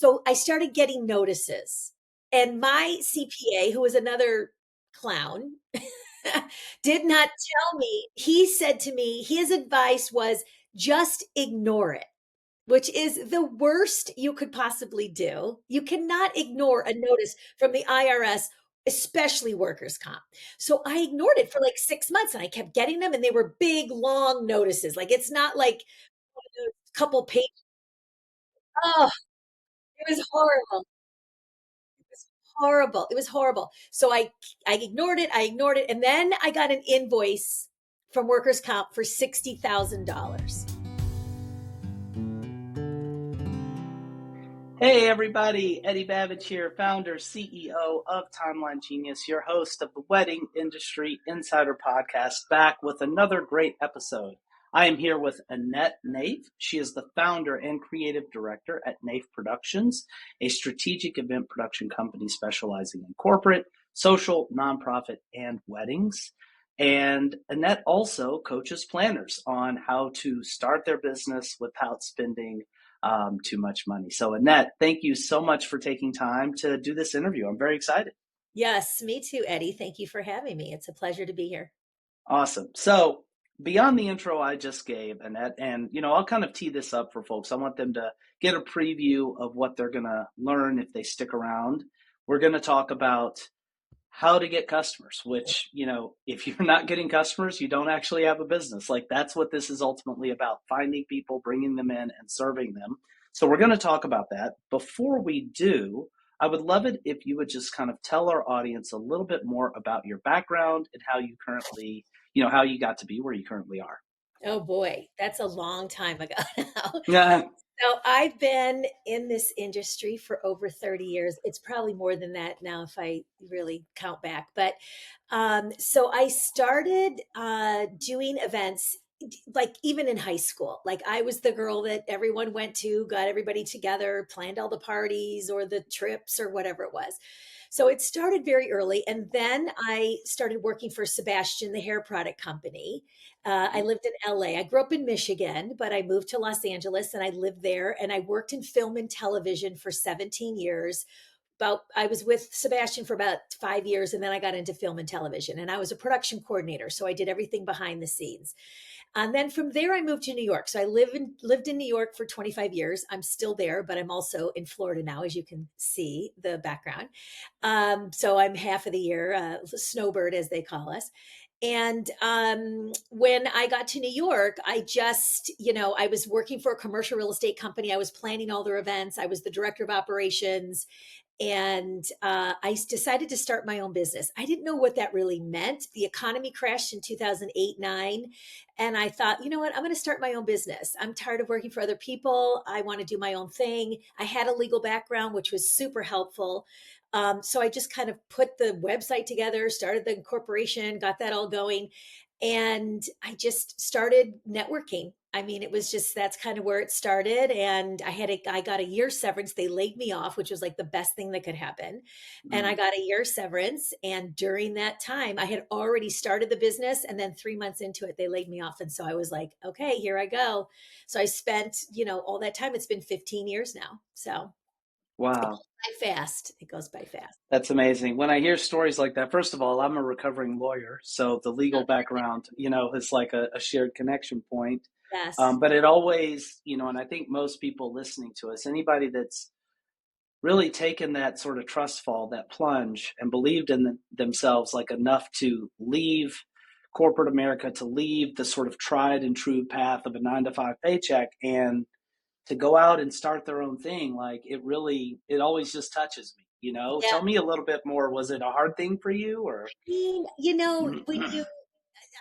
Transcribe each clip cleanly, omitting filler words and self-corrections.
So I started getting notices. And my CPA, who was another clown, did not tell me. He said to me, his advice was just ignore it, which is the worst you could possibly do. You cannot ignore a notice from the IRS, especially workers' comp. So I ignored it for like 6 months and I kept getting them, and they were big, long notices. Like it's not like a couple pages. Oh, it was horrible. It was horrible. It was horrible. So I ignored it. I ignored it. And then I got an invoice from workers' comp for $60,000. Hey everybody, Eddie Babbage here, founder, CEO of Timeline Genius, your host of the Wedding Industry Insider Podcast, back with another great episode. I am here with Annette Naif. She is the founder and creative director at Naif Productions, a strategic event production company specializing in corporate, social, nonprofit, and weddings. And Annette also coaches planners on how to start their business without spending too much money. So Annette, thank you so much for taking time to do this interview. I'm very excited. Yes, me too, Eddie. Thank you for having me. It's a pleasure to be here. Awesome. So beyond the intro I just gave, Annette, and I'll kind of tee this up for folks. I want them to get a preview of what they're going to learn if they stick around. We're going to talk about how to get customers, which, if you're not getting customers, you don't actually have a business. Like that's what this is ultimately about, finding people, bringing them in and serving them. So we're going to talk about that. Before we do, I would love it if you would just kind of tell our audience a little bit more about your background and how you currently, how you got to be where you currently are. Oh boy, that's a long time ago now. Yeah. So I've been in this industry for over 30 years. It's probably more than that now if I really count back. But so I started doing events like even in high school. Like I was the girl that everyone went to, got everybody together, planned all the parties or the trips or whatever it was. So it started very early. And then I started working for Sebastian, the hair product company. I lived in LA. I grew up in Michigan, but I moved to Los Angeles and I lived there and I worked in film and television for 17 years. About I was with Sebastian for about 5 years and then I got into film and television and I was a production coordinator. So I did everything behind the scenes. And then from there, I moved to New York. So I lived in New York for 25 years. I'm still there, but I'm also in Florida now, as you can see the background. So I'm half of the year, snowbird, as they call us. And when I got to New York, I just, I was working for a commercial real estate company. I was planning all their events. I was the director of operations. And I decided to start my own business. I didn't know what that really meant. The economy crashed in 2008, 9. And I thought, you know what? I'm going to start my own business. I'm tired of working for other people. I want to do my own thing. I had a legal background, which was super helpful. So I just kind of put the website together, started the incorporation, got that all going. And I just started networking. I mean, it was just that's kind of where it started. And I got a year severance. They laid me off, which was like the best thing that could happen. And I got a year severance. And during that time, I had already started the business. And then 3 months into it, they laid me off. And so I was like, okay, here I go. So I spent, all that time. It's been 15 years now. So it Wow. goes by fast. It goes by fast. That's amazing. When I hear stories like that, first of all, I'm a recovering lawyer, so the legal background, is like a shared connection point. Yes. But it always, and I think most people listening to us, anybody that's really taken that sort of trust fall, that plunge, and believed in themselves like enough to leave corporate America, to leave the sort of tried and true path of a 9 to 5 paycheck, and to go out and start their own thing, like it always just touches me. Yeah. Tell me a little bit more. Was it a hard thing for you, or?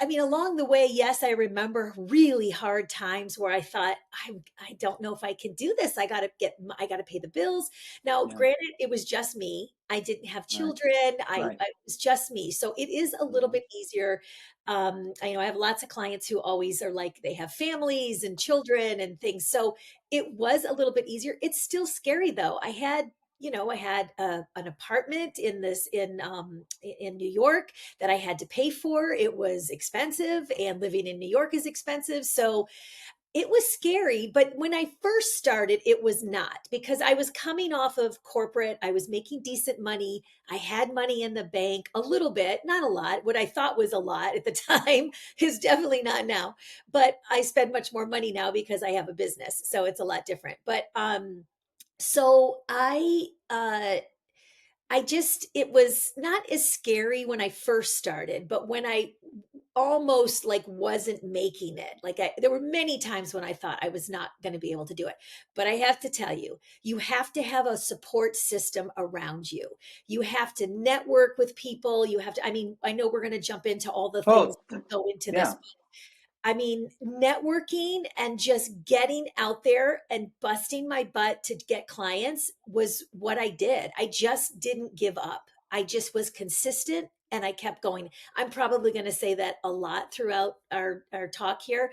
I mean, along the way, yes, I remember really hard times where I thought, I don't know if I can do this. I got to pay the bills. Now, Yeah, granted, it was just me. I didn't have right, children. right. It was just me. So it is a little Mhm. bit easier. I have lots of clients who always are like, they have families and children and things. So it was a little bit easier. It's still scary though. I had an apartment in New York that I had to pay for. It was expensive, and living in New York is expensive. So It was scary, but when I first started, it was not because I was coming off of corporate. I was making decent money. I had money in the bank, a little bit, not a lot. What I thought was a lot at the time is definitely not now. But I spend much more money now because I have a business, so it's a lot different. But so I just, it was not as scary when I first started, but when I almost like wasn't making it, there were many times when I thought I was not going to be able to do it. But I have to tell you, you have to have a support system around you. You have to network with people. You have to, I mean, I know we're going to jump into all the things Oh, that go into this. yeah. I mean, networking and just getting out there and busting my butt to get clients was what I did. I just didn't give up. I just was consistent and I kept going. I'm probably going to say that a lot throughout our talk here,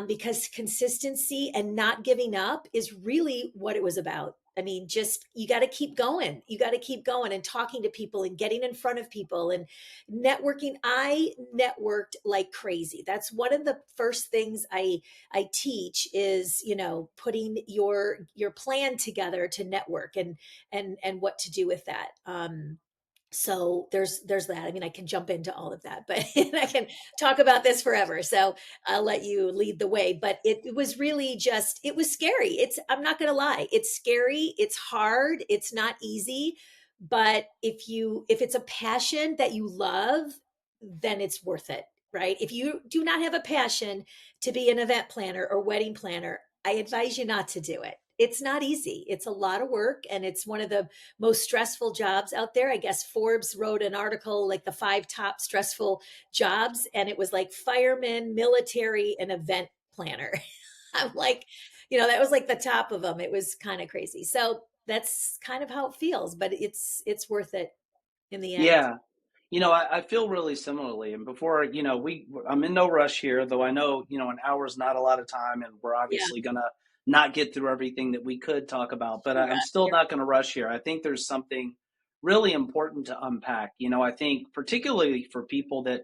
because consistency and not giving up is really what it was about. I mean, just you got to keep going. You got to keep going and talking to people and getting in front of people and networking. I networked like crazy. That's one of the first things I teach is, putting your plan together to network and what to do with that. So there's that. I mean, I can jump into all of that, but I can talk about this forever. So I'll let you lead the way. But it was really just, it was scary. I'm not going to lie. It's scary. It's hard. It's not easy. But if it's a passion that you love, then it's worth it, right? If you do not have a passion to be an event planner or wedding planner, I advise you not to do it. It's not easy. It's a lot of work and it's one of the most stressful jobs out there. I guess Forbes wrote an article like the 5 top stressful jobs, and it was like fireman, military, and event planner. I'm like, that was like the top of them. It was kind of crazy. So that's kind of how it feels, but it's worth it in the end. Yeah. I feel really similarly. And before, I'm in no rush here, though I know, an hour is not a lot of time and we're Yeah, obviously going to not get through everything that we could talk about, but I'm still you're not going to rush here. I think there's something really important to unpack. I think particularly for people that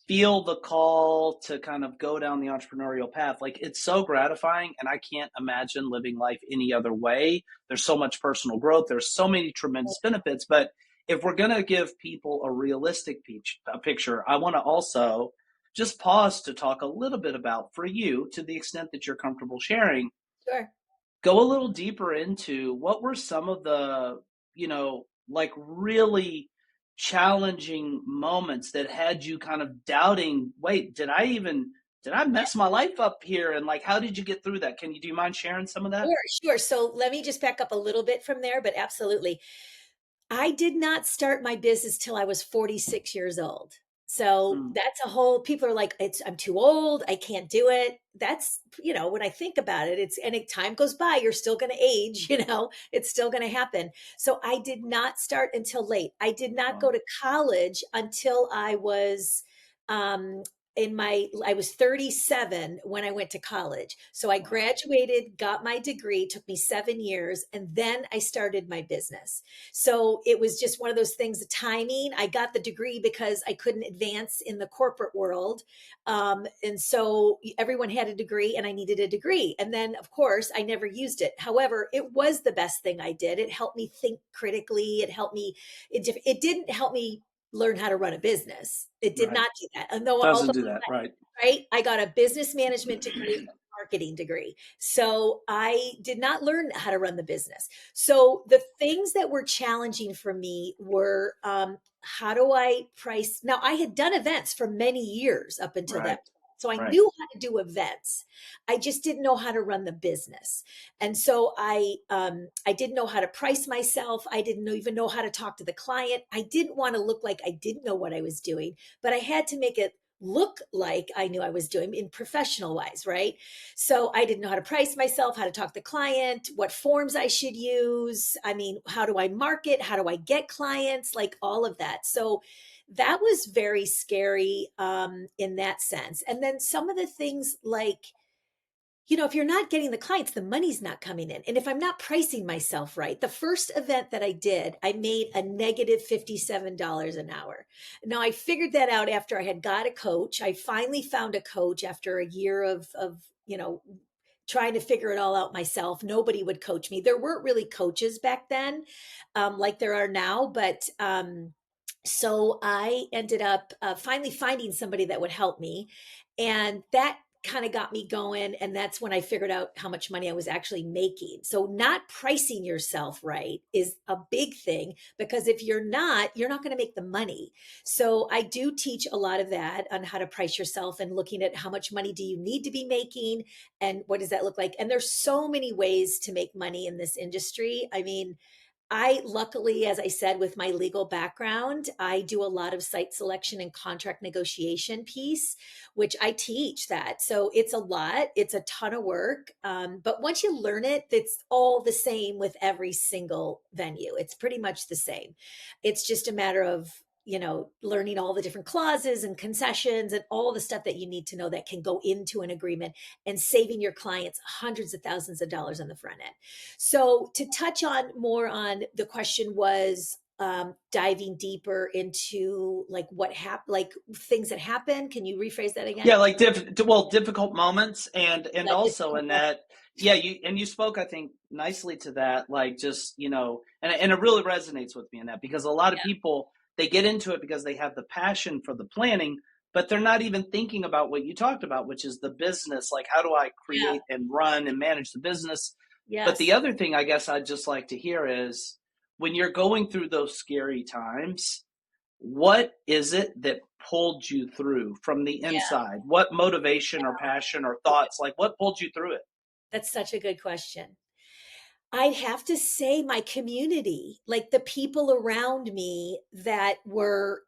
feel the call to kind of go down the entrepreneurial path. Like it's so gratifying, and I can't imagine living life any other way. There's so much personal growth, there's so many tremendous benefits. But if we're going to give people a realistic picture, I want to also just pause to talk a little bit about, for you, to the extent that you're comfortable sharing, sure. go a little deeper into what were some of the, like really challenging moments that had you kind of doubting, wait, did I mess my life up here? And like, how did you get through that? Do you mind sharing some of that? Sure, sure. So let me just back up a little bit from there, but absolutely. I did not start my business till I was 46 years old. So Mm, that's a whole, people are like, I'm too old. I can't do it. That's, when I think about it, and time goes by, you're still going to age, it's still going to happen. So I did not start until late. I did not go wow, to college until I was, I was 37 when I went to college. So I wow, graduated, got my degree, took me 7 years, and then I started my business. So it was just one of those things, the timing. I got the degree because I couldn't advance in the corporate world. And so everyone had a degree and I needed a degree. And then, of course, I never used it. However, it was the best thing I did. It helped me think critically. It didn't help me learn how to run a business. It did right. not do that. Although Doesn't do that, right? right? I got a business management degree and a marketing degree. So I did not learn how to run the business. So the things that were challenging for me were, how do I price? Now, I had done events for many years up until that Right, point. So I right. knew how to do events. I just didn't know how to run the business. And so I didn't know how to price myself. I didn't even know how to talk to the client. I didn't want to look like I didn't know what I was doing, but I had to make it look like I knew I was doing in professional wise, right? So I didn't know how to price myself, how to talk to the client, what forms I should use. I mean, how do I market? How do I get clients? Like all of that. So that was very scary in that sense. And then some of the things like if you're not getting the clients, the money's not coming in. And if I'm not pricing myself right, the first event that I did, I made a negative $57 an hour. Now I figured that out after I had got a coach. I finally found a coach after a year of, trying to figure it all out myself. Nobody would coach me. There weren't really coaches back then, like there are now, but, so I ended up finally finding somebody that would help me. And that kind of got me going. And that's when I figured out how much money I was actually making. So, not pricing yourself right is a big thing, because if you're not going to make the money. So, I do teach a lot of that on how to price yourself and looking at how much money do you need to be making and what does that look like. And there's so many ways to make money in this industry. I mean, I luckily, as I said, with my legal background, I do a lot of site selection and contract negotiation piece, which I teach that. So it's a lot, it's a ton of work. But once you learn it, it's all the same with every single venue. It's pretty much the same. It's just a matter of, learning all the different clauses and concessions and all the stuff that you need to know that can go into an agreement and saving your clients hundreds of thousands of dollars on the front end. So to touch on more on the question was diving deeper into like what happened, like things that happen. Can you rephrase that again? Yeah, like difficult moments, and Yeah, also difficult in moment. that, yeah, you spoke, I think, nicely to that, like just and it really resonates with me in that, because a lot of Yeah, people, they get into it because they have the passion for the planning, but they're not even thinking about what you talked about, which is the business, like how do I yeah, create and run and manage the business. But the yes, other thing I guess I'd just like to hear is, when you're going through those scary times, what is it that pulled you through from the yeah. inside? What motivation or passion or thoughts, like what pulled you through it? That's such a good question. I'd have to say my community, like the people around me that were,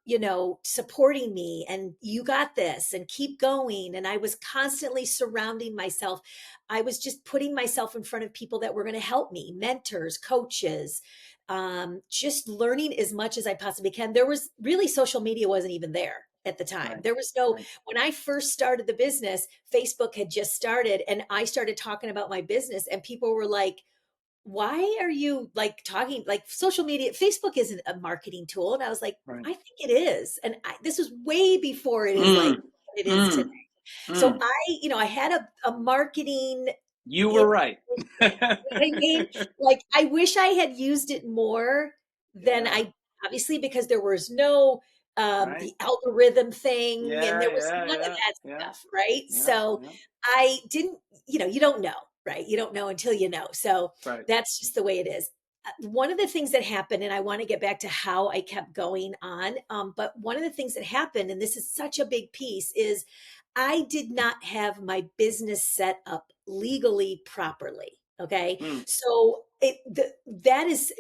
supporting me and you got this and keep going. And I was constantly surrounding myself. I was just putting myself in front of people that were going to help me, mentors, coaches, just learning as much as I possibly can. There was really social media wasn't even there at the time. Right, There was no, right, when I first started the business, Facebook had just started and I started talking about my business and people were like, why are you like talking like social media? Facebook isn't a marketing tool. And I was like, right. I think it is. And this was way before it is like Mm, what it is today. mm, So mm. I had a marketing You in, were right. what I mean, like I wish I had used it more than Yeah, I obviously because there was no right. the algorithm thing and Yeah, there was yeah, none of yeah, that yeah, stuff, right? yeah, So yeah. I didn't, you don't know, right? You don't know until you know. So Right. that's just the way it is. One of the things that happened, and I want to get back to how I kept going on, but one of the things that happened, and this is such a big piece, is I did not have my business set up legally properly. Okay. Mm, So that is,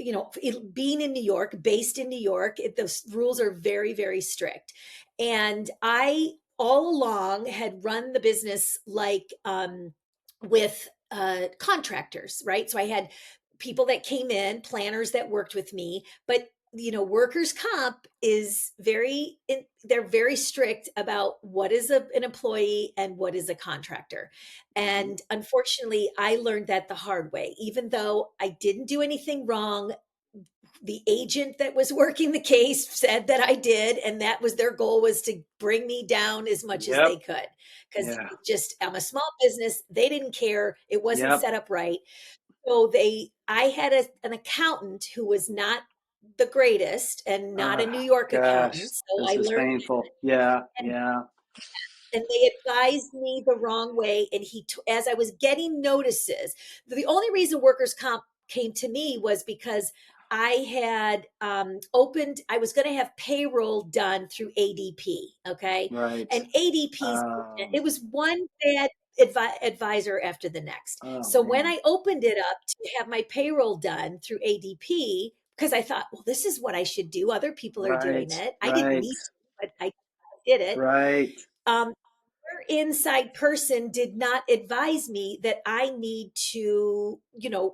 being in New York, based in New York, those rules are very, very strict. And I all along had run the business like with contractors, right? So I had people that came in, planners that worked with me, but workers comp is they're very strict about what is an employee and what is a contractor. mm-hmm. And unfortunately, I learned that the hard way. Even though I didn't do anything wrong, the agent that was working the case said that I did, and that was their goal, was to bring me down as much as they Yep. could. Because Yeah. just I'm a small business, they didn't care. It wasn't Yep. set up right. So I had an accountant who was not the greatest and not a Uh, New York Gosh, accountant. So this I is learned painful. Yeah, and yeah. they advised me the wrong way. And as I was getting notices, the only reason workers comp came to me was because I had opened, I was going to have payroll done through ADP. Okay. Right. And ADP, Um, it was one bad advisor after the next. oh So when man. I opened it up to have my payroll done through ADP, because I thought, well, this is what I should do. Other people are doing Right, it. I didn't right, need to, but I did it. right. Um, inside person did not advise me that I need to,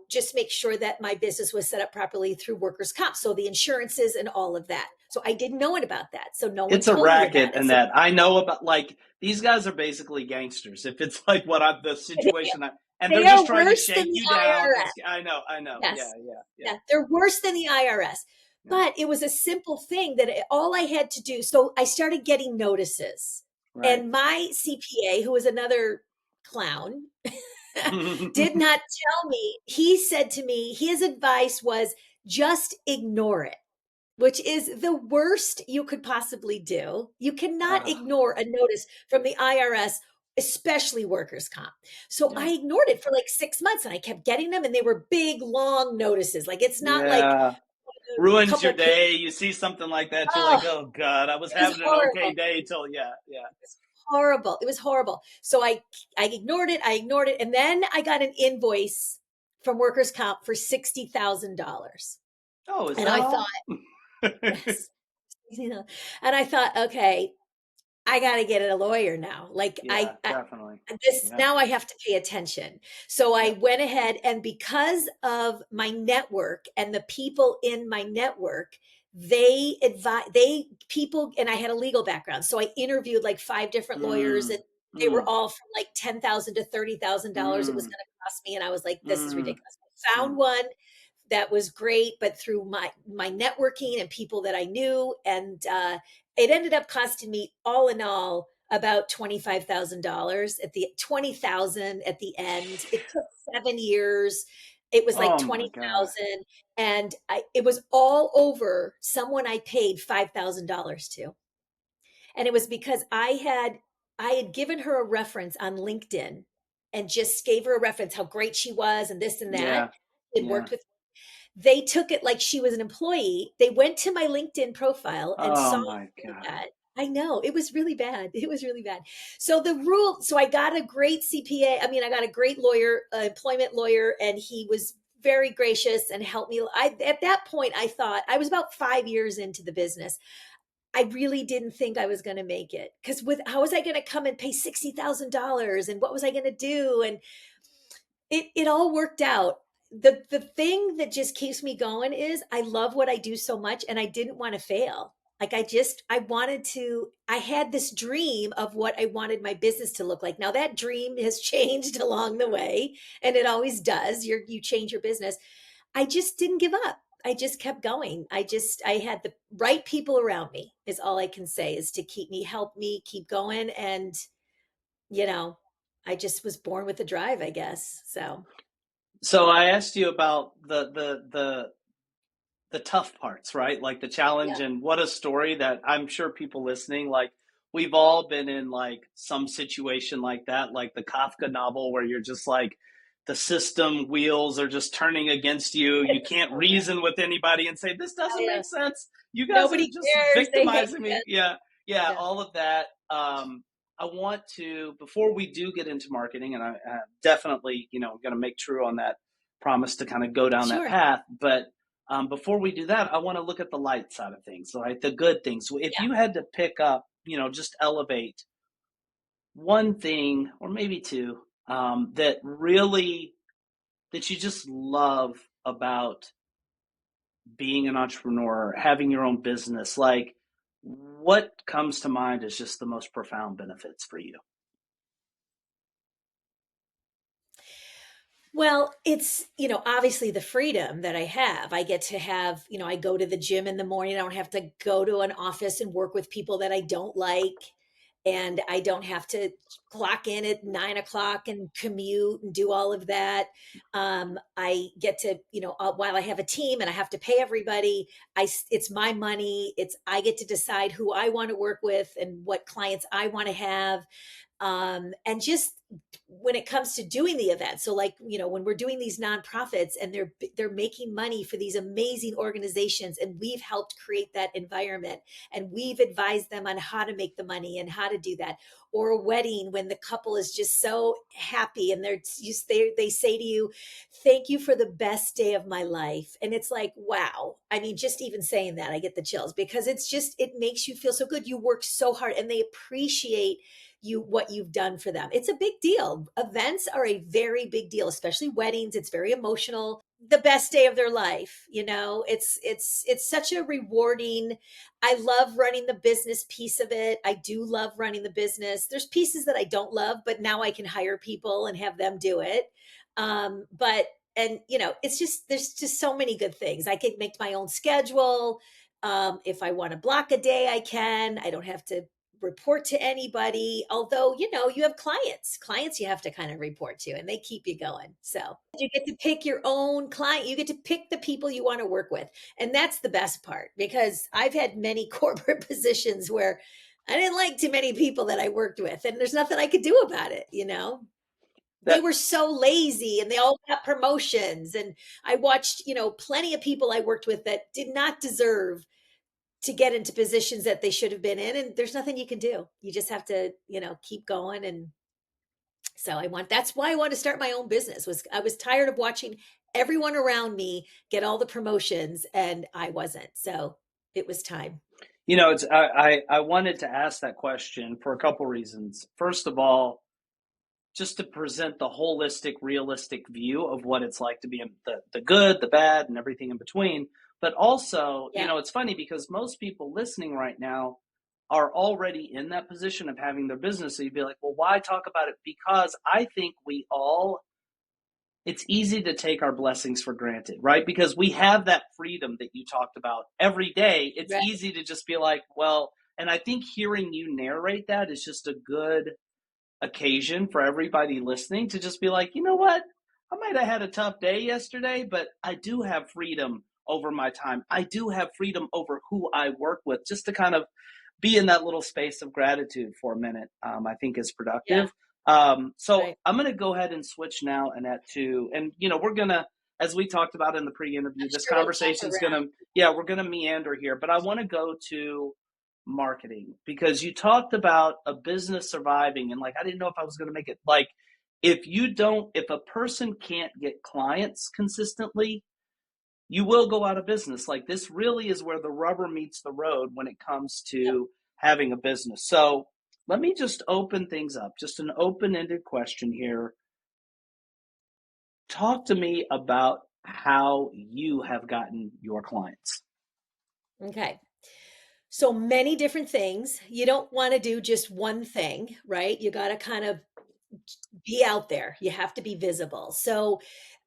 just make sure that my business was set up properly through workers' comp. So the insurances and all of that. So I didn't know it about that. So no one It's a told me racket, about it. and So that I know about. Like, these guys are basically gangsters. If it's like what I the they, situation, and they're they just are trying to worse than shake the you down. IRS. I know. Yeah, Yes. yeah, yeah, Yeah. They're worse than the IRS. yeah. But it was a simple thing that all I had to do. So I started getting notices. Right. And my CPA, who was another clown, did not tell me. He said to me, his advice was just ignore it, which is the worst you could possibly do. You cannot uh, ignore a notice from the IRS, especially workers' comp. So I yeah, ignored it for like 6 months and I kept getting them, and they were big, long notices. Like it's not like yeah. a Ruins your couple pages. day. You see something like that, you're like, Oh, oh God, I was it was having an okay horrible. day till yeah. It was horrible. It was horrible. So I ignored it. I ignored it. And then I got an invoice from workers' comp for $60,000. Oh, is And that I thought, all? yes. And I thought, okay, I got to get a lawyer now. Like Yeah, definitely. this Yeah, now I have to pay attention. So I yeah. went ahead, and because of my network and the people in my network, they people, and I had a legal background. So I interviewed like five different lawyers, Mm, and they were mm, all from like $10,000 to $30,000 it was mm, going to cost me. And I was like, this is mm, ridiculous. I found mm. one that was great, but through my networking and people that I knew, and it ended up costing me all in all about $25,000 at the 20,000 at the end. It took 7 years. It was like Oh my God. 20,000, and it was all over someone I paid $5,000 to, and it was because I had given her a reference on LinkedIn, and just gave her a reference how great she was and this and that. Yeah, It yeah. worked with. They took it like she was an employee. They went to my LinkedIn profile and Oh saw my God. that. I know it was really bad. It was really bad. So I got a great CPA. I mean, I got a great lawyer, employment lawyer, and he was very gracious and helped me. At that point, I thought I was about 5 years into the business. I really didn't think I was going to make it, because with how was I going to come and pay $60,000, and what was I going to do? And it all worked out. The thing that just keeps me going is I love what I do so much, and I didn't want to fail. Like I wanted to, I had this dream of what I wanted my business to look like. Now that dream has changed along the way, and it always does. You change your business. I just didn't give up. I just kept going. I had the right people around me, is all I can say, is to help me keep going. And, you know, I just was born with a drive, I guess. So, So I asked you about the tough parts, right? Like the yeah. challenge, and what a story that I'm sure people listening, like we've all been in like some situation like that, like the Kafka novel where you're just like the system wheels are just turning against you. You can't Oh, yeah. reason with anybody and say this Oh, doesn't yeah. make sense. You guys are Nobody just cares. They hate victimizing me. it. Yeah. Yeah, Yeah. all of that. I want to, before we do get into marketing, and I definitely, I'm going to make true on that promise to kind of go down that Sure. path. But before we do that, I want to look at the light side of things, right? The good things. If Yeah. you had to pick up, just elevate one thing or maybe two that really that you just love about being an entrepreneur, having your own business, like what comes to mind as just the most profound benefits for you? Well, it's, obviously the freedom that I have. I get to have, I go to the gym in the morning. I don't have to go to an office and work with people that I don't like. And I don't have to clock in at 9 o'clock and commute and do all of that. I get to, while I have a team and I have to pay everybody, it's my money. I get to decide who I want to work with and what clients I want to have. And just when it comes to doing the event, so like, when we're doing these nonprofits and they're making money for these amazing organizations, and we've helped create that environment, and we've advised them on how to make the money and how to do that. Or a wedding, when the couple is just so happy and they say to you, thank you for the best day of my life. And it's like, wow. I mean, just even saying that, I get the chills, because it makes you feel so good. You work so hard, and they appreciate what you've done for them. It's a big deal. Events are a very big deal, especially weddings. It's very emotional. The best day of their life, it's such a rewarding. I love running the business piece of it. I do love running the business. There's pieces that I don't love, but now I can hire people and have them do it. But and it's just there's just so many good things. I can make my own schedule. If I want to block a day, I can. I don't have to report to anybody. Although, you have clients you have to kind of report to, and they keep you going. So you get to pick your own client. You get to pick the people you want to work with. And that's the best part, because I've had many corporate positions where I didn't like too many people that I worked with, and there's nothing I could do about it. They That were so lazy and they all got promotions. And I watched, plenty of people I worked with that did not deserve to get into positions that they should have been in. And there's nothing you can do. You just have to, keep going. And so that's why I want to start my own business. Was I was tired of watching everyone around me get all the promotions and I wasn't. So it was time. it's I wanted to ask that question for a couple reasons. First of all, just to present the holistic, realistic view of what it's like to be in the good, the bad, and everything in between. But also, Yeah. it's funny because most people listening right now are already in that position of having their business. So you'd be like, well, why talk about it? Because I think it's easy to take our blessings for granted, right? Because we have that freedom that you talked about every day. It's Right. easy to just be like, well, and I think hearing you narrate that is just a good occasion for everybody listening to just be like, you know what? I might have had a tough day yesterday, but I do have freedom over my time. I do have freedom over who I work with, just to kind of be in that little space of gratitude for a minute. I think is Yeah. productive. So Right. I'm going to go ahead and switch now, Annette, to, and we're going to, as we talked about in the I'm pre-interview, this sure we'll jump conversation is going around. to, yeah, we're going to meander here, but I want to go to marketing, because you talked about a business surviving, and like I didn't know if I was going to make it like, if a person can't get clients consistently, you will go out of business. Like, this really is where the rubber meets the road when it comes Yep. to having a business. So let me just open things up, just an open-ended question here. Talk to me about how you have gotten your clients. Okay. So many different things. You don't want to do just one thing, right? You got to kind of be out there. You have to be visible. So,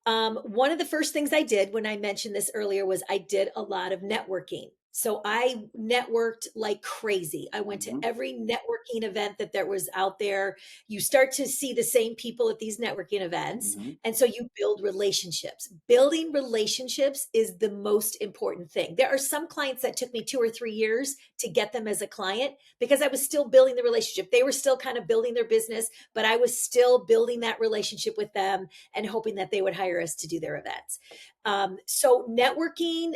one of the first things I did when I mentioned this earlier was I did a lot of networking. So I networked like crazy. I went to Mm-hmm. every networking event that there was out there. You start to see the same people at these networking events. Mm-hmm. And so you build relationships. Building relationships is the most important thing. There are some clients that took me 2 or 3 years to get them as a client because I was still building the relationship. They were still kind of building their business, but I was still building that relationship with them and hoping that they would hire us to do their events. So networking,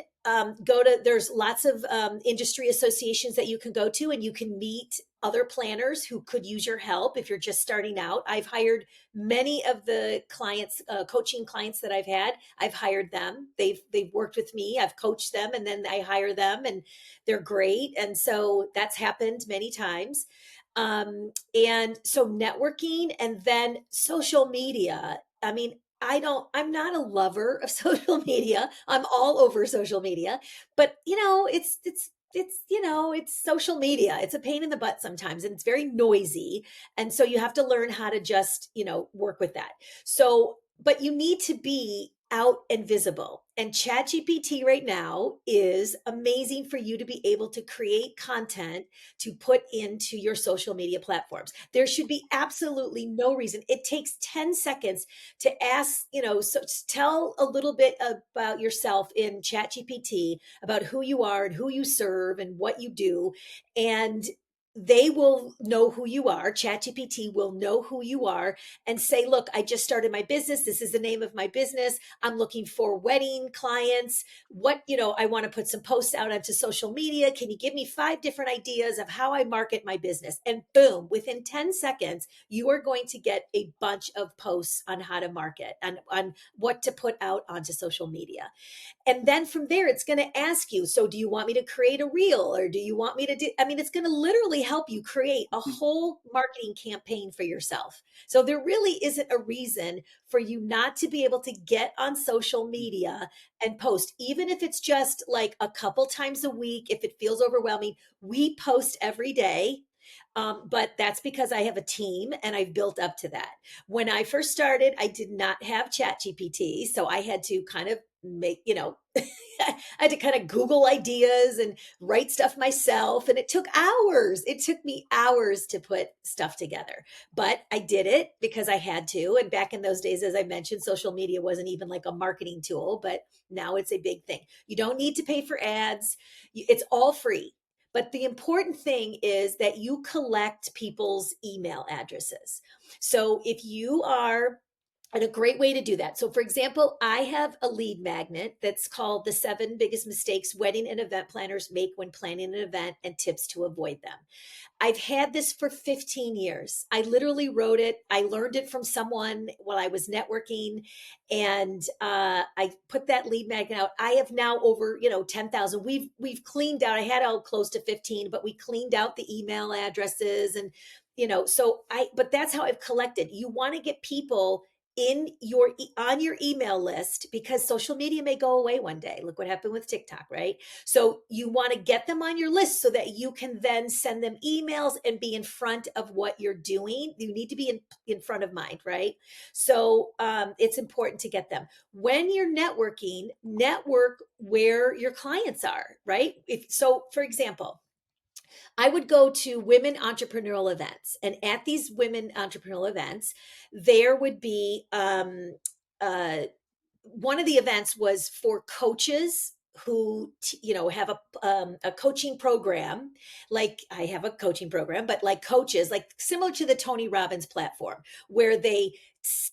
there's lots of industry associations that you can go to and you can meet other planners who could use your help if you're just starting out. I've hired many of the clients, coaching clients that I've hired them. They've worked with me. I've coached them and then I hire them and they're great. And so that's happened many times. And so networking and then social media. I mean, I'm not a lover of social media. I'm all over social media, but it's social media. It's a pain in the butt sometimes and it's very noisy. And so you have to learn how to just, work with that. So, but you need to be out and visible. And ChatGPT right now is amazing for you to be able to create content to put into your social media platforms. There should be absolutely no reason. It takes 10 seconds to ask, so tell a little bit about yourself in ChatGPT about who you are and who you serve and what you do. And they will know who you are. ChatGPT will know who you are and say, look, I just started my business. This is the name of my business. I'm looking for wedding clients. I want to put some posts out onto social media. Can you give me 5 different ideas of how I market my business? And boom, within 10 seconds, you are going to get a bunch of posts on how to market and on what to put out onto social media. And then from there, it's going to ask you, so do you want me to create a reel or do you want me to do, I mean, it's going to literally really help you create a whole marketing campaign for yourself. So there really isn't a reason for you not to be able to get on social media and post, even if it's just like a couple times a week. If it feels overwhelming, we post every day. But that's because I have a team and I've built up to that. When I first started, I did not have Chat GPT. So I had to kind of make, I had to kind of Google ideas and write stuff myself. And it took hours. It took me hours to put stuff together. But I did it because I had to. And back in those days, as I mentioned, social media wasn't even like a marketing tool, but now it's a big thing. You don't need to pay for ads, it's all free. But the important thing is that you collect people's email addresses. So if you are, and a great way to do that. So, for example, I have a lead magnet that's called The 7 Biggest Mistakes Wedding and Event Planners Make When Planning an Event and Tips to Avoid Them. I've had this for 15 years. I literally wrote it. I learned it from someone while I was networking, and I put that lead magnet out. I have now over 10,000. We've cleaned out. I had out close to 15, but we cleaned out the email addresses, and so but that's how I've collected. You want to get people in your on your email list because social media may go away one day. Look what happened with TikTok, right? So you want to get them on your list so that you can then send them emails and be in front of what you're doing. You need to be in front of mind, right? So it's important to get them. When you're networking, network where your clients are, right? So, for example, I would go to women entrepreneurial events, and at these women entrepreneurial events, there would be uh, one of the events was for coaches who have a coaching program. Like I have a coaching program, but like coaches, like similar to the Tony Robbins platform, where they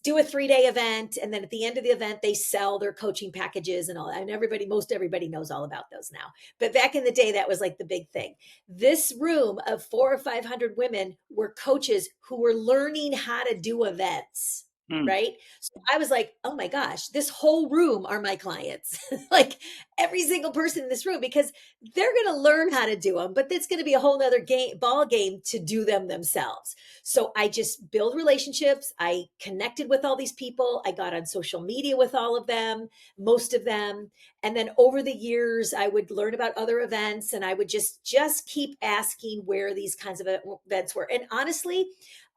do a 3-day event, and then at the end of the event they sell their coaching packages and all that. And most everybody knows all about those now, but back in the day that was like the big thing. This room of 400 or 500 women were coaches who were learning how to do events. Mm. Right. So I was like, oh my gosh, this whole room are my clients. Like every single person in this room, because they're going to learn how to do them, but it's going to be a whole nother ball game to do them themselves. So I just build relationships. I connected with all these people. I got on social media with all of them, most of them. And then over the years, I would learn about other events, and I would just keep asking where these kinds of events were. And honestly,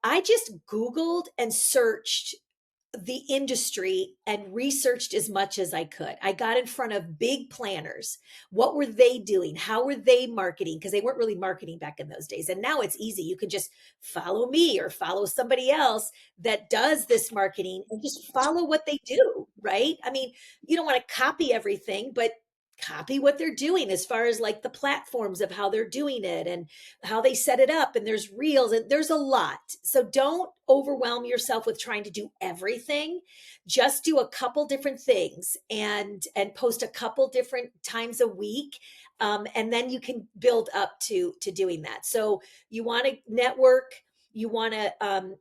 I just Googled and searched the industry and researched as much as I could. I got in front of big planners. What were they doing? How were they marketing? Because they weren't really marketing back in those days. And now it's easy. You can just follow me or follow somebody else that does this marketing and just follow what they do, right? I mean, you don't want to copy everything, but copy what they're doing as far as like the platforms of how they're doing it and how they set it up. And there's reels and there's a lot. So don't overwhelm yourself with trying to do everything. Just do a couple different things and post a couple different times a week. And then you can build up to doing that. So you want to network, you want to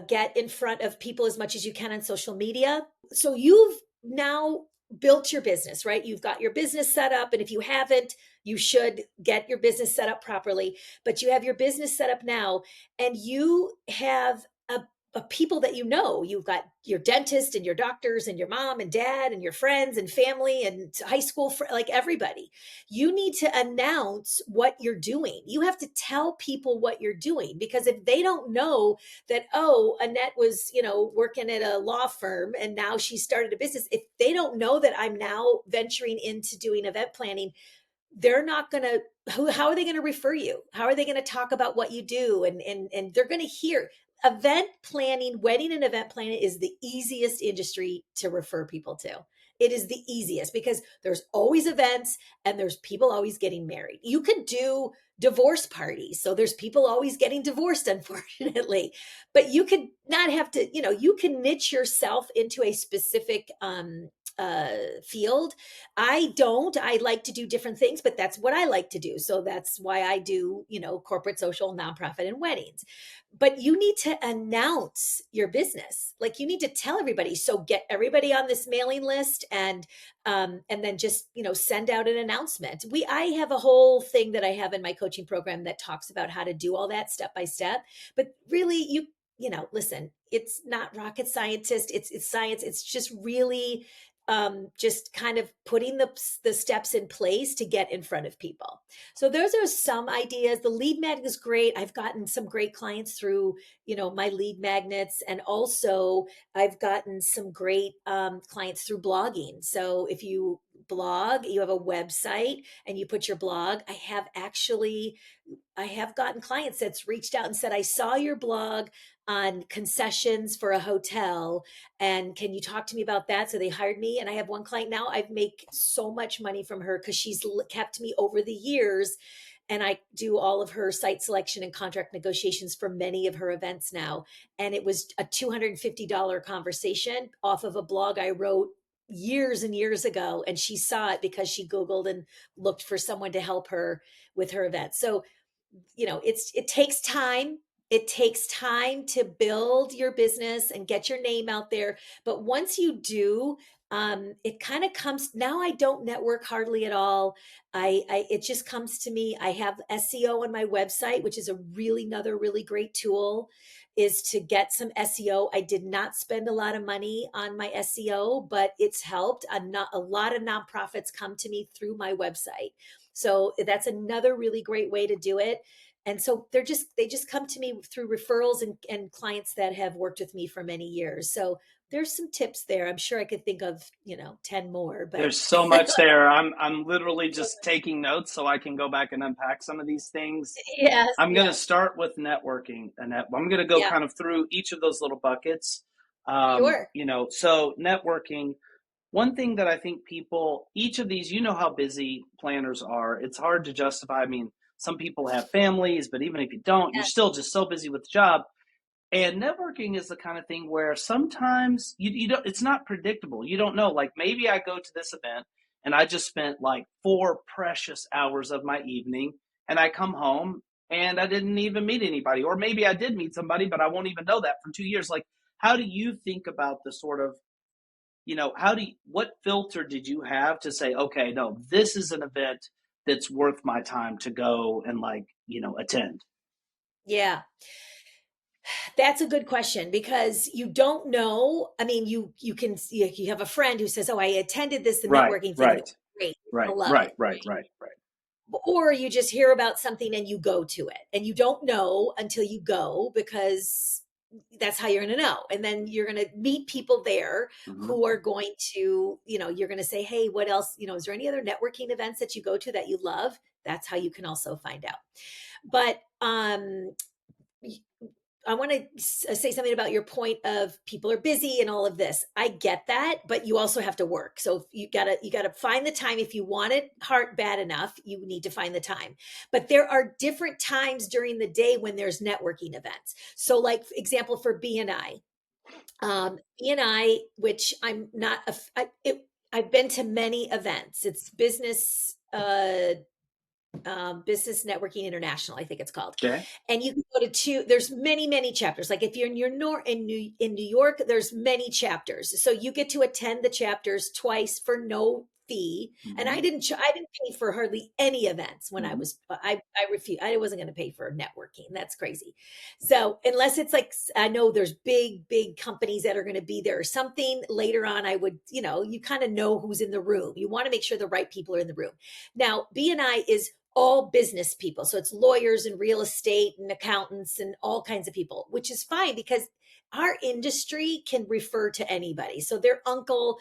get in front of people as much as you can on social media. So you've now built your business, right? You've got your business set up. And if you haven't, you should get your business set up properly. But you have your business set up now, and you have a people that you've got your dentist and your doctors and your mom and dad and your friends and family and high school, like everybody. You need to announce what you're doing. You have to tell people what you're doing, because if they don't know that, oh, Annette was, working at a law firm and now she started a business. If they don't know that I'm now venturing into doing event planning, they're not going to, how are they going to refer you? How are they going to talk about what you do? And they're going to hear. Event planning, wedding and event planning is the easiest industry to refer people to. It is the easiest because there's always events and there's people always getting married. You could do divorce parties. So there's people always getting divorced, unfortunately. But you could not have to, you can niche yourself into a specific field. I don't. I like to do different things, but that's what I like to do. So that's why I do, corporate, social, nonprofit, and weddings. But you need to announce your business. Like you need to tell everybody. So get everybody on this mailing list, and then just send out an announcement. I have a whole thing that I have in my coaching program that talks about how to do all that step by step. But really, listen, it's not rocket scientist. It's science. It's just really just kind of putting the steps in place to get in front of people. So those are some ideas. The lead magnet is great. I've gotten some great clients through, my lead magnets, and also I've gotten some great clients through blogging. So if you blog, you have a website, and you put your blog. I have gotten clients that's reached out and said, I saw your blog on concessions for a hotel, and can you talk to me about that? So they hired me, and I have one client now. I've made so much money from her because she's kept me over the years, and I do all of her site selection and contract negotiations for many of her events now. And it was a $250 conversation off of a blog I wrote years and years ago, and she saw it because she Googled and looked for someone to help her with her event. So it takes time. It takes time to build your business and get your name out there. But once you do, it kind of comes. Now I don't network hardly at all. It just comes to me. I have SEO on my website, which is another really great tool, is to get some SEO. I did not spend a lot of money on my SEO, but it's helped. A lot of nonprofits come to me through my website. So that's another really great way to do it. And so they just come to me through referrals and clients that have worked with me for many years. So there's some tips there. I'm sure I could think of, 10 more, but There's so much there. I'm literally just taking notes so I can go back and unpack some of these things. yes, I'm going to yes. start with networking, Annette. I'm going to go Yeah, kind of through each of those little buckets. sure. So networking, one thing that I think people, each of these, how busy planners are. It's hard to justify. I mean, some people have families, but even if you don't, you're Yeah, still just so busy with the job. And networking is the kind of thing where sometimes you don't, it's not predictable. You don't know, like maybe I go to this event and I just spent like 4 precious hours of my evening, and I come home and I didn't even meet anybody. Or maybe I did meet somebody, but I won't even know that for 2 years. Like, how do you think about the sort of, what filter did you have to say, okay, no, this is an event that's worth my time to go and like, attend? yeah. That's a good question because you don't know. I mean, you have a friend who says, "Oh, I attended the Right, networking thing, and it right, was great. I right, love right, it." right, right, right. Or you just hear about something and you go to it, and you don't know until you go, because that's how you're going to know. And then you're going to meet people there Mm-hmm. who are going to, you're going to say, "Hey, what else, is there any other networking events that you go to that you love?" That's how you can also find out. But I want to say something about your point of people are busy and all of this. I get that, but you also have to work. So you gotta find the time. If you want it hard bad enough, you need to find the time. But there are different times during the day when there's networking events. So, like, for example, for BNI, BNI, which I'm not I've been to many events. It's Business Networking International, I think it's called. Okay. And you can go to there's many, many chapters. Like if you're in in New York, there's many chapters. So you get to attend the chapters twice for no fee. And Mm-hmm. I didn't pay for hardly any events when Mm-hmm. I refused. I wasn't going to pay for networking. That's crazy. So unless it's like, I know there's big companies that are going to be there or something later on, I would, you kind of know who's in the room. You want to make sure the right people are in the room. Now, BNI is all business people. So it's lawyers and real estate and accountants and all kinds of people, which is fine because our industry can refer to anybody. So their uncle,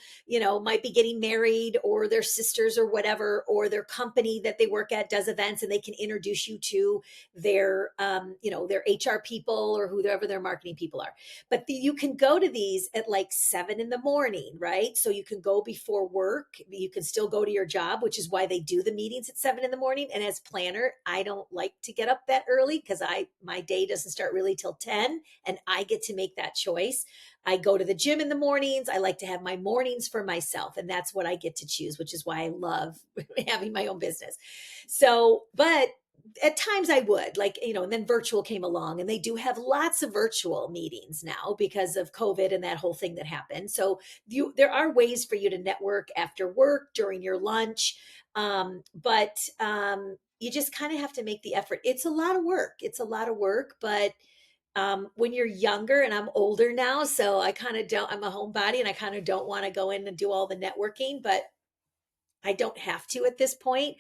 might be getting married, or their sisters or whatever, or their company that they work at does events, and they can introduce you to their HR people or whoever their marketing people are. But you can go to these at like 7 in the morning, right? So you can go before work. You can still go to your job, which is why they do the meetings at 7 in the morning. And as planner, I don't like to get up that early because my day doesn't start really till 10, and I get to make that that choice. I go to the gym in the mornings. I like to have my mornings for myself, and that's what I get to choose, which is why I love having my own business. So, but at times I would like, and then virtual came along, and they do have lots of virtual meetings now because of COVID and that whole thing that happened. So there are ways for you to network after work, during your lunch. But you just kind of have to make the effort. It's a lot of work. It's a lot of work, but when you're younger, and I'm older now, so I kind of don't, I'm a homebody and I kind of don't want to go in and do all the networking, but I don't have to at this point.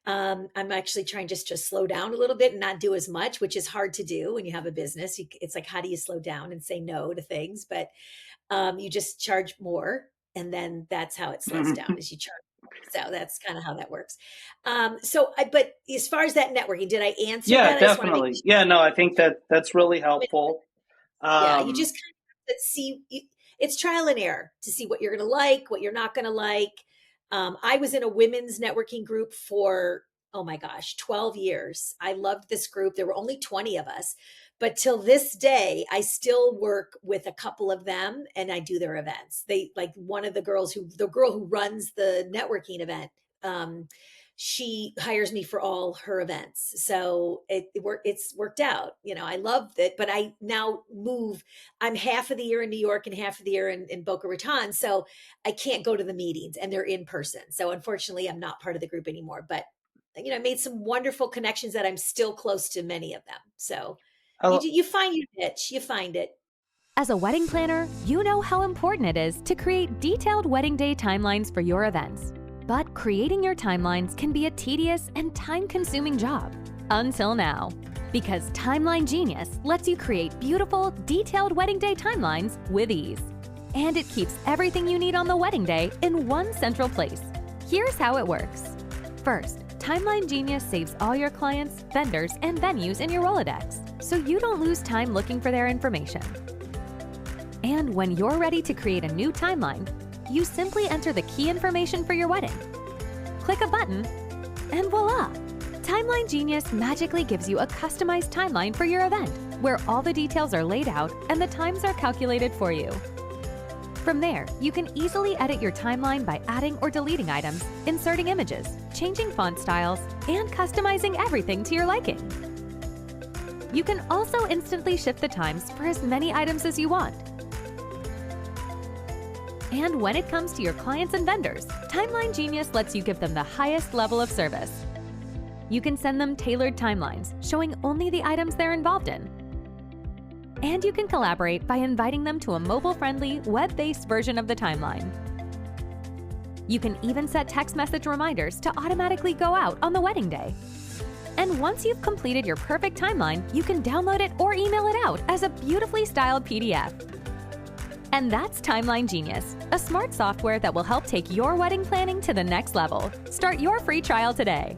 I'm actually trying just to slow down a little bit and not do as much, which is hard to do when you have a business. It's like, how do you slow down and say no to things? But you just charge more, and then that's how it slows down, is you charge. So that's kind of how that works. But as far as that networking, did I answer Yeah, that? I just want to make definitely. Yeah, no, I think that that's really sure. helpful. Yeah, you Um, just kind of have to see. It's trial and error to see what you're going to like, what you're not going to like. I was in a women's networking group for, oh my gosh, 12 years. I loved this group. There were only 20 of us, but till this day, I still work with a couple of them and I do their events. They like one of the girl who runs the networking event. Um, she hires me for all her events. So it's worked out. I loved it, but I now move. I'm half of the year in New York and half of the year in Boca Raton. So I can't go to the meetings, and they're in person. So unfortunately, I'm not part of the group anymore. But I made some wonderful connections that I'm still close to many of them. So I, you find your niche, you find it. As a wedding planner, you know how important it is to create detailed wedding day timelines for your events. But creating your timelines can be a tedious and time-consuming job. Until now. Because Timeline Genius lets you create beautiful, detailed wedding day timelines with ease. And it keeps everything you need on the wedding day in one central place. Here's how it works. First, Timeline Genius saves all your clients, vendors, and venues in your Rolodex, so you don't lose time looking for their information. And when you're ready to create a new timeline, you simply enter the key information for your wedding. Click a button, and voila! Timeline Genius magically gives you a customized timeline for your event, where all the details are laid out and the times are calculated for you. From there, you can easily edit your timeline by adding or deleting items, inserting images, changing font styles, and customizing everything to your liking. You can also instantly shift the times for as many items as you want. And when it comes to your clients and vendors, Timeline Genius lets you give them the highest level of service. You can send them tailored timelines, showing only the items they're involved in. And you can collaborate by inviting them to a mobile-friendly, web-based version of the timeline. You can even set text message reminders to automatically go out on the wedding day. And once you've completed your perfect timeline, you can download it or email it out as a beautifully styled PDF. And that's Timeline Genius, a smart software that will help take your wedding planning to the next level. Start your free trial today.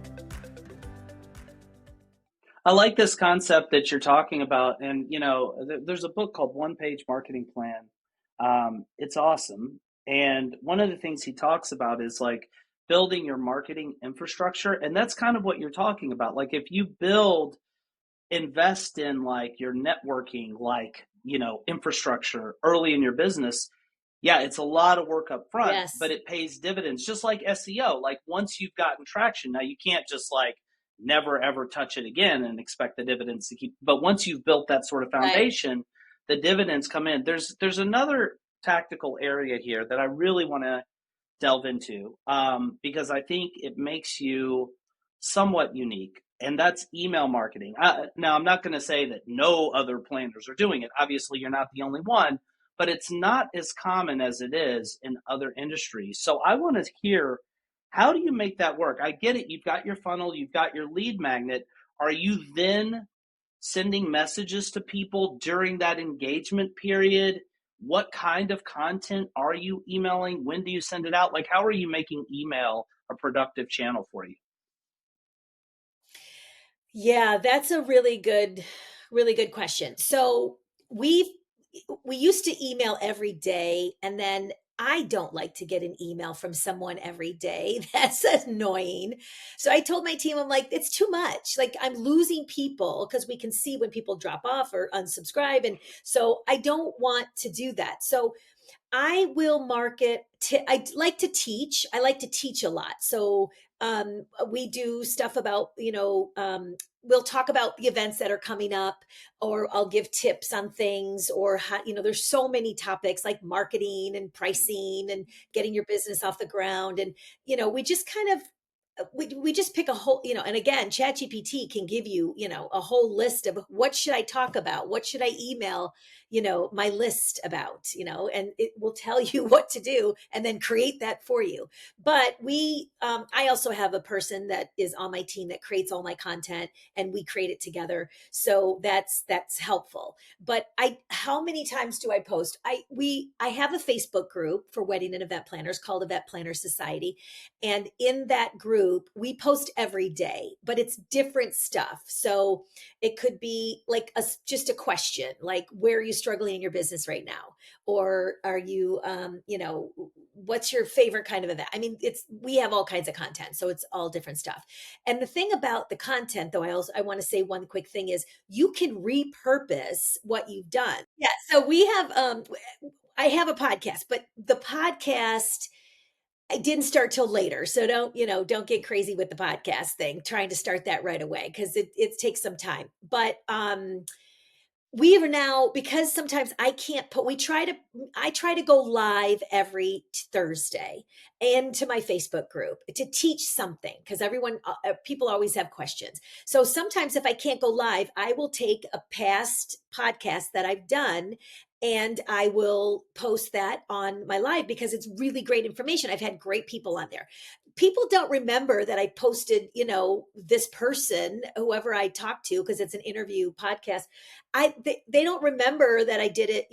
I like this concept that you're talking about. And, there's a book called One Page Marketing Plan. It's awesome. And one of the things he talks about is like building your marketing infrastructure. And that's kind of what you're talking about. Like if you invest in like your networking, like, infrastructure early in your business, yeah, it's a lot of work up front, but Yes. it pays dividends, just like SEO. Like once you've gotten traction, now you can't just like never ever touch it again and expect the dividends to keep. But once you've built that sort of Right. foundation, the dividends come in. There's another tactical area here that I really want to delve into, because I think it makes you somewhat unique, and that's email marketing. Now, I'm not going to say that no other planners are doing it. Obviously, you're not the only one, but it's not as common as it is in other industries. So I want to hear, how do you make that work? I get it. You've got your funnel, you've got your lead magnet. Are you then sending messages to people during that engagement period? What kind of content are you emailing? When do you send it out? Like, how are you making email a productive channel for you? Yeah, that's a really good question. So we used to email every day, and then I don't like to get an email from someone every day. That's annoying. So I told my team, I'm like, it's too much. Like I'm losing people because we can see when people drop off or unsubscribe. And so I don't want to do that. So I will market. I like to teach. I like to teach a lot. So we do stuff about, we'll talk about the events that are coming up, or I'll give tips on things, or how, there's so many topics like marketing and pricing and getting your business off the ground. And, we just kind of, we just pick a whole, and again, ChatGPT can give you, a whole list of what should I talk about? What should I email, my list about, and it will tell you what to do and then create that for you. But I also have a person that is on my team that creates all my content and we create it together. So that's helpful. But how many times do I post? I have a Facebook group for wedding and event planners called Event Planner Society. And in that group, we post every day, but it's different stuff. So it could be like just a question, like, where are you struggling in your business right now? Or are you, what's your favorite kind of event? I mean, we have all kinds of content. So it's all different stuff. And the thing about the content, though, I want to say one quick thing is you can repurpose what you've done. Yeah. So I have a podcast, but the podcast, I didn't start till later. So don't get crazy with the podcast thing, trying to start that right away, because it takes some time. But we are now, because sometimes I can't put, I try to go live every Thursday into my Facebook group to teach something, because people always have questions. So sometimes if I can't go live, I will take a past podcast that I've done and I will post that on my live, because it's really great information. I've had great people on there. People don't remember that I posted, this person, whoever I talked to, because it's an interview podcast. They don't remember that I did it,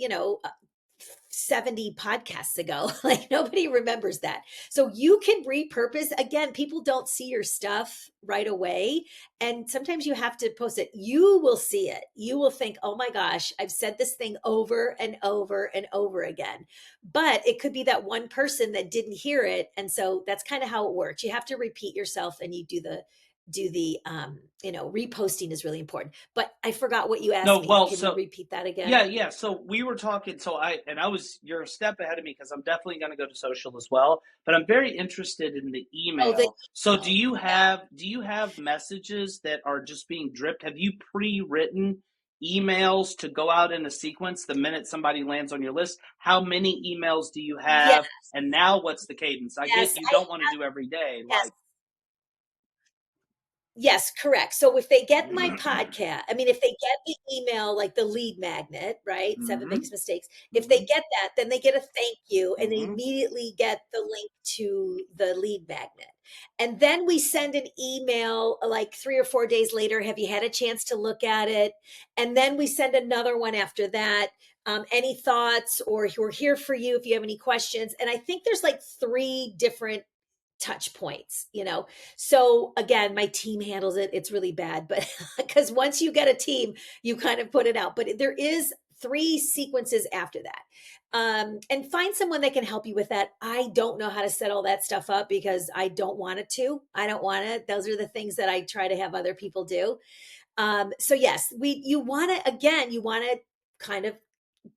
70 podcasts ago. Like nobody remembers that. So you can repurpose. Again, people don't see your stuff right away. And sometimes you have to post it. You will see it. You will think, oh my gosh, I've said this thing over and over and over again. But it could be that one person that didn't hear it. And so that's kind of how it works. You have to repeat yourself, and you do the reposting is really important. But I forgot what you asked No, me. well, Can you so repeat that again? yeah. So we were talking. So you're a step ahead of me, because I'm definitely going to go to social as well. But I'm very interested in the Oh, the email. So email. Yeah. do you have messages that are just being dripped? Have you pre-written emails to go out in a sequence the minute somebody lands on your list? How many emails do you Yes, have? And now what's the cadence? I get yes, you don't want to do every day, yes. like. Yes, correct. So if they get my podcast, I mean, if they get the email, like the lead magnet, right? Seven Mm-hmm, biggest mistakes. If they mm-hmm, get that, then they get a thank you and they mm-hmm. immediately get the link to the lead magnet. And then we send an email like 3 or 4 days later. Have you had a chance to look at it? And then we send another one after that. Any thoughts, or we're here for you if you have any questions. And I think there's like 3 different touch points. So again, my team handles it. It's really bad, but because once you get a team, you kind of put it out. But there is 3 sequences after that. And find someone that can help you with that. I don't know how to set all that stuff up, because I don't want it to. I don't want it. Those are the things that I try to have other people do. So yes, you want to kind of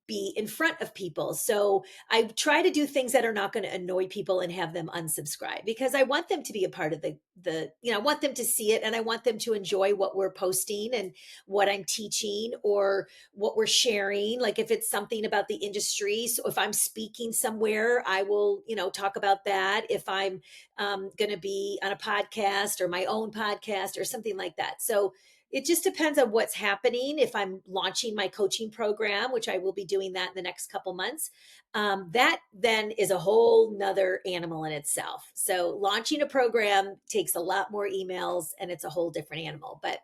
be in front of people. So I try to do things that are not going to annoy people and have them unsubscribe, because I want them to be a part of I want them to see it, and I want them to enjoy what we're posting and what I'm teaching or what we're sharing. Like if it's something about the industry. So if I'm speaking somewhere, I will, talk about that. If I'm going to be on a podcast or my own podcast or something like that. So it just depends on what's happening. If I'm launching my coaching program, which I will be doing that in the next couple months, that then is a whole nother animal in itself. So launching a program takes a lot more emails, and it's a whole different animal. But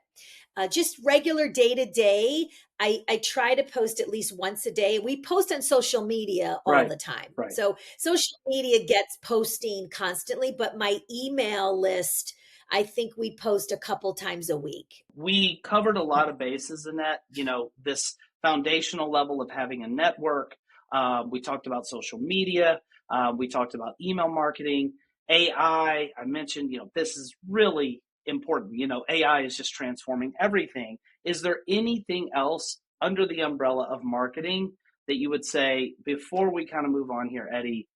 just regular day to day, I try to post at least once a day. We post on social media all Right, the time. right. So social media gets posting constantly, but my email list, I think we post a couple times a week. We covered a lot of bases in that, this foundational level of having a network. We talked about social media. We talked about email marketing, AI. I mentioned, this is really important. AI is just transforming everything. Is there anything else under the umbrella of marketing that you would say before we kind of move on here, Eddie?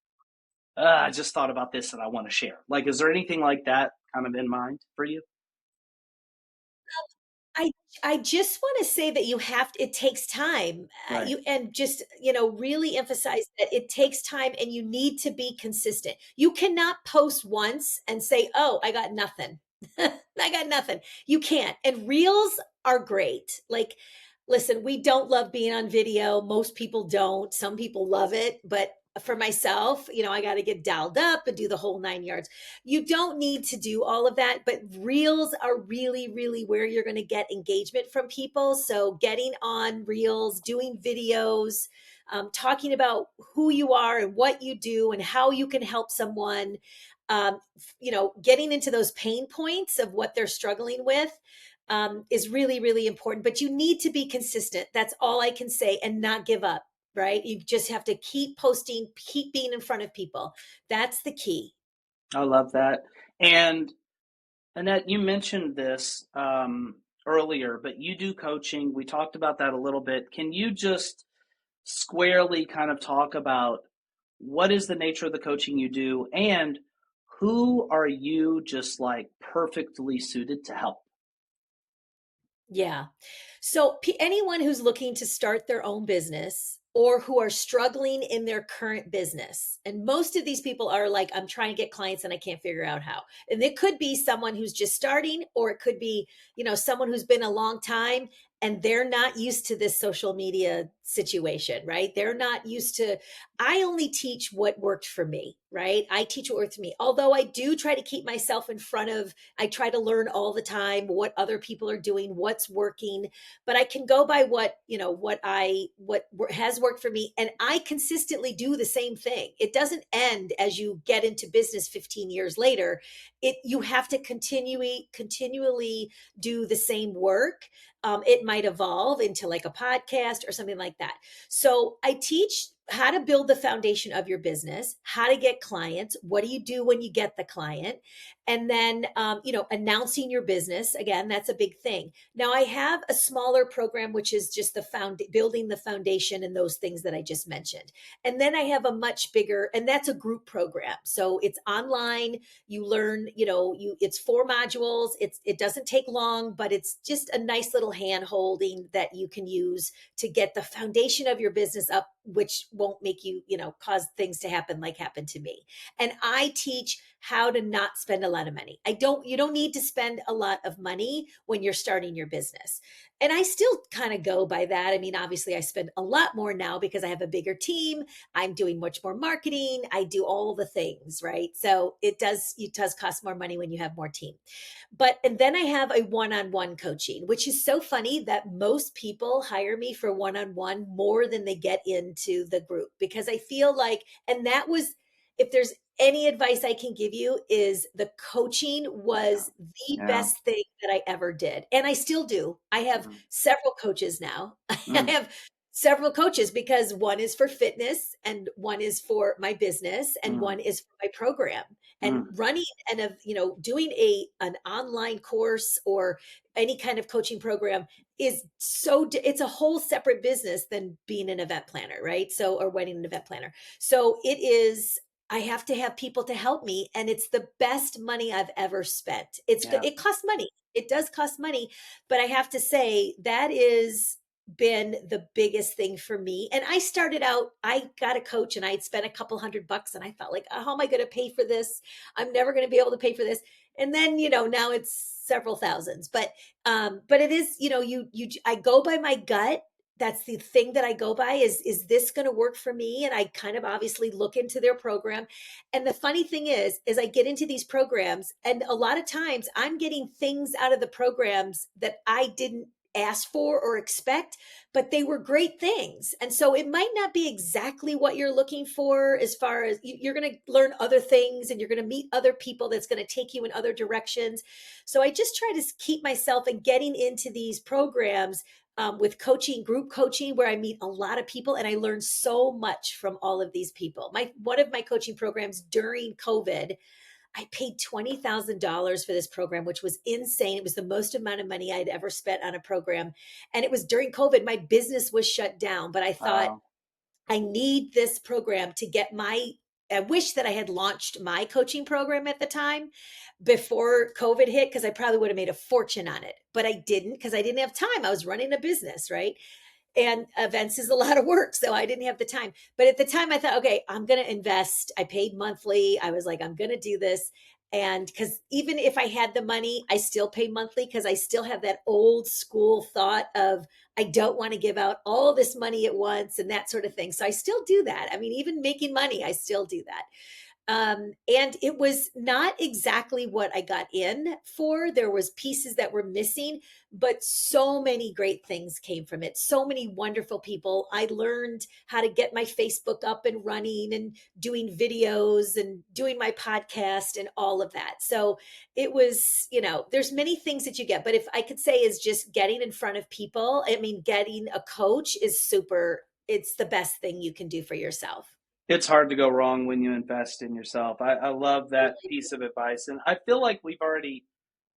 I just thought about this and I want to share. Like, is there anything like that kind of in mind for you? I I just want to say that it takes time. Right. You and just, really emphasize that it takes time and you need to be consistent. You cannot post once and say, "Oh, I got nothing." I got nothing. You can't. And reels are great. Like, listen, we don't love being on video. Most people don't. Some people love it, but for myself, I got to get dialed up and do the whole 9 yards. You don't need to do all of that, but reels are really, really where you're going to get engagement from people. So getting on reels, doing videos, talking about who you are and what you do and how you can help someone, getting into those pain points of what they're struggling with, is really, really important. But you need to be consistent. That's all I can say, and not give up. Right? You just have to keep posting, keep being in front of people. That's the key. I love that. And Annette, you mentioned this earlier, but you do coaching. We talked about that a little bit. Can you just squarely kind of talk about what is the nature of the coaching you do and who are you just like perfectly suited to help? Yeah. So, anyone who's looking to start their own business or who are struggling in their current business, and most of these people are like, I'm trying to get clients and I can't figure out how. And it could be someone who's just starting, or it could be, someone who's been a long time and they're not used to this social media situation, right? They're not used to, I only teach what worked for me, right? I teach what worked for me. Although I do try to keep myself in front of, I try to learn all the time what other people are doing, what's working, but I can go by what has worked for me, and I consistently do the same thing. It doesn't end as you get into business 15 years later. You have to continually do the same work. It might evolve into like a podcast or something like that. So I teach how to build the foundation of your business, how to get clients, what do you do when you get the client, and then announcing your business. Again, that's a big thing. Now I have a smaller program which is just building the foundation and those things that I just mentioned. And then I have a much bigger, and that's a group program. So it's online. You learn, it's 4 modules. It doesn't take long, but it's just a nice little hand holding that you can use to get the foundation of your business up, which won't make you, cause things to happen like happened to me. And I teach how to not spend a lot of money. You don't need to spend a lot of money when you're starting your business. And I still kind of go by that. I mean, obviously I spend a lot more now because I have a bigger team. I'm doing much more marketing. I do all the things, right? So it does cost more money when you have more team. And then I have a one-on-one coaching, which is so funny that most people hire me for one-on-one more than they get into the group, because I feel like, and that was, if there's any advice I can give you, is the coaching Yeah. was the Yeah. best thing that I ever did. And I still do. I have Mm. several coaches now. I Mm. have several coaches because one is for fitness and one is for my business and Mm. one is for my program. And Mm. running and doing an online course or any kind of coaching program is it's a whole separate business than being an event planner, right? So, or wedding an event planner. So it is, I have to have people to help me, and it's the best money I've ever spent. Yeah. It costs money. It does cost money, but I have to say that is been the biggest thing for me. And I started out, I got a coach and I had spent a couple $100 and I thought like, oh, how am I going to pay for this? I'm never going to be able to pay for this. And then, now it's several thousands, but it is, I go by my gut. That's the thing that I go by is this going to work for me? And I kind of obviously look into their program. And the funny thing is I get into these programs, and a lot of times I'm getting things out of the programs that I didn't ask for or expect, but they were great things. And so it might not be exactly what you're looking for, as far as you're going to learn other things and you're going to meet other people that's going to take you in other directions. So I just try to keep myself and getting into these programs with coaching, group coaching, where I meet a lot of people and I learn so much from all of these people. One of my coaching programs during COVID, I paid $20,000 for this program, which was insane. It was the most amount of money I'd ever spent on a program. And it was during COVID. My business was shut down, but I thought, Wow. I need this program to get I wish that I had launched my coaching program at the time before COVID hit, because I probably would have made a fortune on it. But I didn't, because I didn't have time. I was running a business, right? And events is a lot of work, so I didn't have the time. But at the time I thought, okay, I'm going to invest. I paid monthly. I was like, I'm going to do this. And because even if I had the money, I still pay monthly, because I still have that old school thought of, I don't want to give out all this money at once and that sort of thing. So I still do that. I mean, even making money, I still do that. And it was not exactly what I got in for. There was pieces that were missing, but so many great things came from it. So many wonderful people. I learned how to get my Facebook up and running and doing videos and doing my podcast and all of that. So it was, there's many things that you get, but if I could say is just getting in front of people, I mean, getting a coach is super. It's the best thing you can do for yourself. It's hard to go wrong when you invest in yourself. I love that piece of advice. And I feel like we've already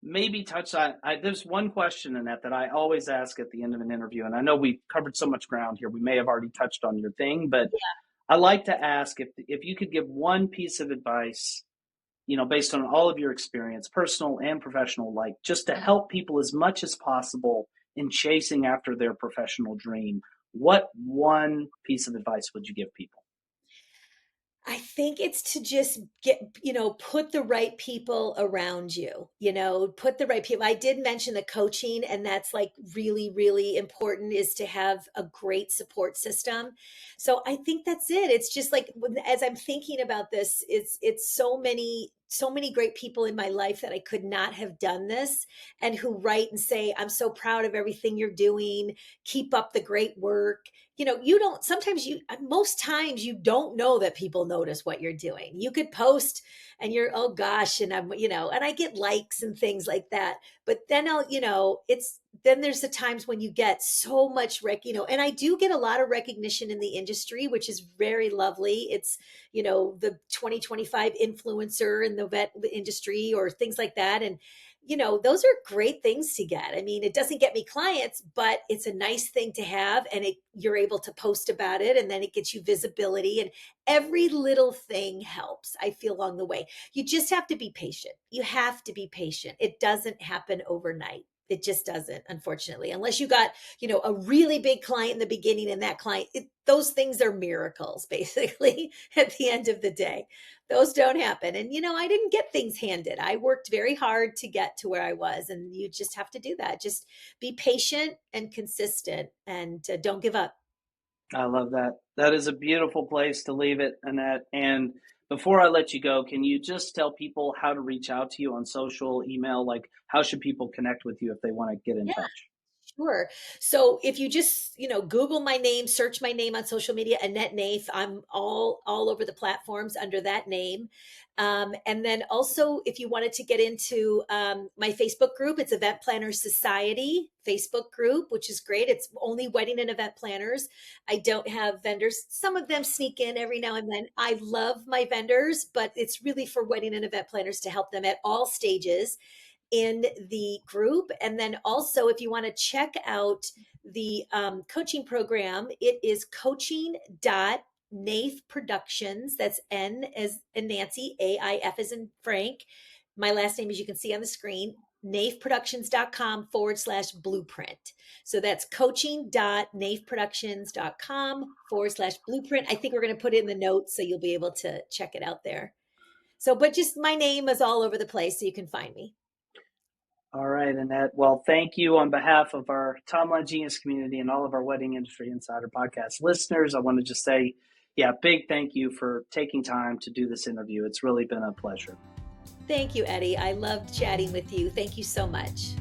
maybe touched on, there's one question, Annette, that I always ask at the end of an interview. And I know we've covered so much ground here. We may have already touched on your thing, but I like to ask if you could give one piece of advice, based on all of your experience, personal and professional, like just to help people as much as possible in chasing after their professional dream. What one piece of advice would you give people? I think it's to just put the right people around you, put the right people. I did mention the coaching, and that's like really, really important, is to have a great support system. So I think that's it. It's just like, as I'm thinking about this, it's so many great people in my life that I could not have done this, and who write and say, I'm so proud of everything you're doing. Keep up the great work. Most times you don't know that people notice what you're doing. You could post and you're, oh gosh, and and I get likes and things like that. But then then there's the times when you get so much and I do get a lot of recognition in the industry, which is very lovely. It's, the 2025 influencer in the vet industry or things like that. And those are great things to get. I mean, it doesn't get me clients, but it's a nice thing to have. And you're able to post about it, and then it gets you visibility, and every little thing helps, I feel, along the way. You just have to be patient. You have to be patient. It doesn't happen overnight. It just doesn't, unfortunately, unless you got, a really big client in the beginning, and that client, those things are miracles, basically, at the end of the day. Those don't happen. And, I didn't get things handed. I worked very hard to get to where I was. And you just have to do that. Just be patient and consistent, and don't give up. I love that. That is a beautiful place to leave it, Annette. And before I let you go, can you just tell people how to reach out to you on social, email? Like, how should people connect with you if they want to get in Yeah. touch? Sure. So if you just, Google my name, search my name on social media, Annette Naif, I'm all over the platforms under that name. And then also, if you wanted to get into my Facebook group, it's Event Planners Society Facebook group, which is great. It's only wedding and event planners. I don't have vendors. Some of them sneak in every now and then. I love my vendors, but it's really for wedding and event planners to help them at all stages in the group. And then also, if you want to check out the coaching program, it is coaching.naif productions. That's N as in Nancy, AIF as in Frank. My last name, as you can see on the screen, naifproductions.com/blueprint. So that's coaching.naifproductions.com/blueprint. I think we're going to put it in the notes, so you'll be able to check it out there. So, but just my name is all over the place, so you can find me. All right, Annette. Well, thank you on behalf of our Timeline Genius community and all of our Wedding Industry Insider podcast listeners. I want to just say, big thank you for taking time to do this interview. It's really been a pleasure. Thank you, Eddie. I loved chatting with you. Thank you so much.